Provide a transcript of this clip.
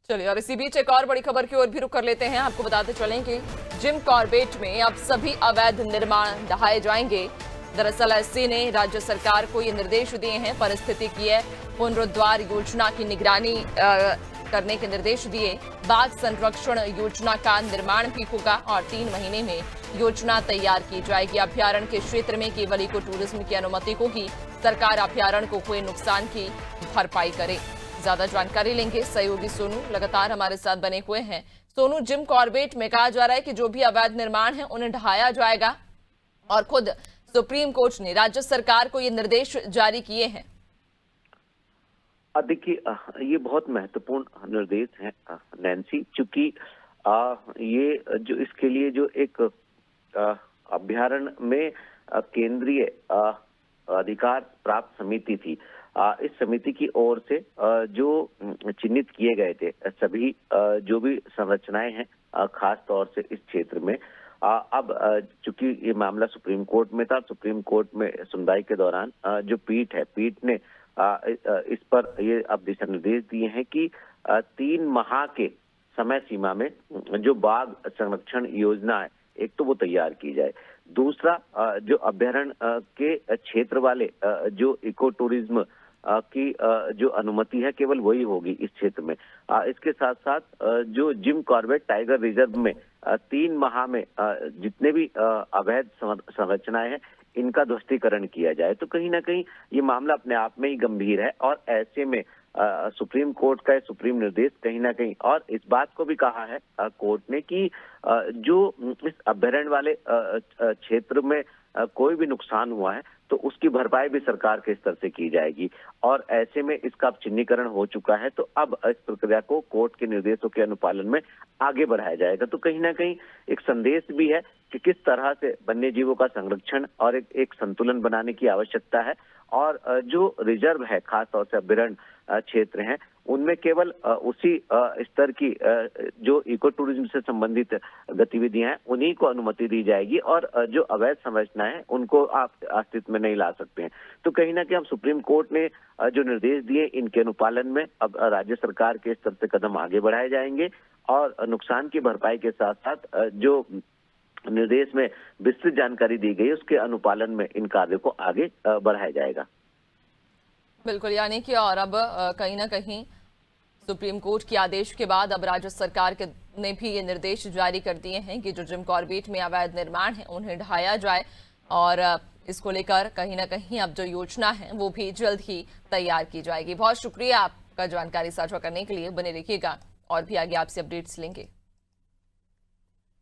चलिए, और इसी बीच एक और बड़ी खबर की ओर भी रुख कर लेते हैं। आपको बताते चलें कि जिम कॉर्बेट में अब सभी अवैध निर्माण ढहाए जाएंगे। दरअसल एससी ने राज्य सरकार को ये निर्देश दिए हैं। पारिस्थितिकीय पुनरुद्धार योजना की निगरानी करने के निर्देश दिए। बाघ संरक्षण योजना का निर्माण भी होगा और 3 महीने में योजना तैयार की जाएगी। अभ्यारण्य के क्षेत्र में केवल इको टूरिज्म की अनुमति होगी। सरकार अभ्यारण्य को हुए नुकसान की भरपाई करे। ज्यादा जानकारी लेंगे सहयोगी सोनू लगातार हमारे साथ बने हुए हैं। सोनू, जिम कॉर्बेट में कहा जा रहा है कि जो भी अवैध निर्माण है उन्हें ढहाया जाएगा और खुद सुप्रीम कोर्ट ने राज्य सरकार को ये निर्देश जारी किए हैं। देखिए, ये बहुत महत्वपूर्ण निर्देश है नैन्सी, चूंकि ये जो इसके लिए जो एक अभ्यारण्य में केंद्रीय अधिकार प्राप्त समिति थी, इस समिति की ओर से जो चिन्हित किए गए थे सभी जो भी संरचनाएं हैं खास तौर से इस क्षेत्र में, अब चूंकि ये मामला सुप्रीम कोर्ट में था, सुप्रीम कोर्ट में सुनवाई के दौरान जो पीठ ने इस पर ये अब दिशा निर्देश दिए हैं कि 3 माह के समय सीमा में जो बाघ संरक्षण योजना है, एक तो वो तैयार की जाए। दूसरा, जो अभ्यारण्य के क्षेत्र वाले जो इको टूरिज्म की जो अनुमति है केवल वही होगी इस क्षेत्र में। इसके साथ साथ जो जिम कॉर्बेट टाइगर रिजर्व में 3 माह में जितने भी अवैध संरचनाएं हैं इनका ध्वस्तीकरण किया जाए। तो कहीं ना कहीं ये मामला अपने आप में ही गंभीर है और ऐसे में सुप्रीम कोर्ट का सुप्रीम निर्देश कहीं ना कहीं, और इस बात को भी कहा है कोर्ट ने कि जो इस अभ्यारण्य वाले क्षेत्र में कोई भी नुकसान हुआ है तो उसकी भरपाई भी सरकार के स्तर से की जाएगी। और ऐसे में इसका अब चिन्हीकरण हो चुका है, तो अब इस प्रक्रिया को कोर्ट के निर्देशों के अनुपालन में आगे बढ़ाया जाएगा। तो कहीं ना कहीं एक संदेश भी है कि किस तरह से वन्य जीवों का संरक्षण और एक संतुलन बनाने की आवश्यकता है, और जो रिजर्व है खास तौर से अभ्यारण्य क्षेत्र हैं उनमें केवल उसी स्तर की जो इको टूरिज्म से संबंधित गतिविधियां हैं उन्हीं को अनुमति दी जाएगी, और जो अवैध संरचनाएं हैं उनको आप अस्तित्व में नहीं ला सकते हैं। तो कहीं ना कहीं हम सुप्रीम कोर्ट ने जो निर्देश दिए इनके अनुपालन में अब राज्य सरकार के स्तर से कदम आगे बढ़ाए जाएंगे, और नुकसान की भरपाई के साथ साथ जो निर्देश में विस्तृत जानकारी दी गई उसके अनुपालन में इन कार्यों को आगे बढ़ाया जाएगा। बिल्कुल, यानी कि और अब कहीं ना कहीं सुप्रीम कोर्ट के आदेश के बाद अब राज्य सरकार ने भी ये निर्देश जारी कर दिए हैं कि जो जिम कॉर्बेट में अवैध निर्माण है उन्हें ढहाया जाए, और इसको लेकर कहीं ना कहीं अब जो योजना है वो भी जल्द ही तैयार की जाएगी। बहुत शुक्रिया आपका जानकारी साझा करने के लिए। बने रहिएगा और भी आगे आपसे अपडेट्स लेंगे।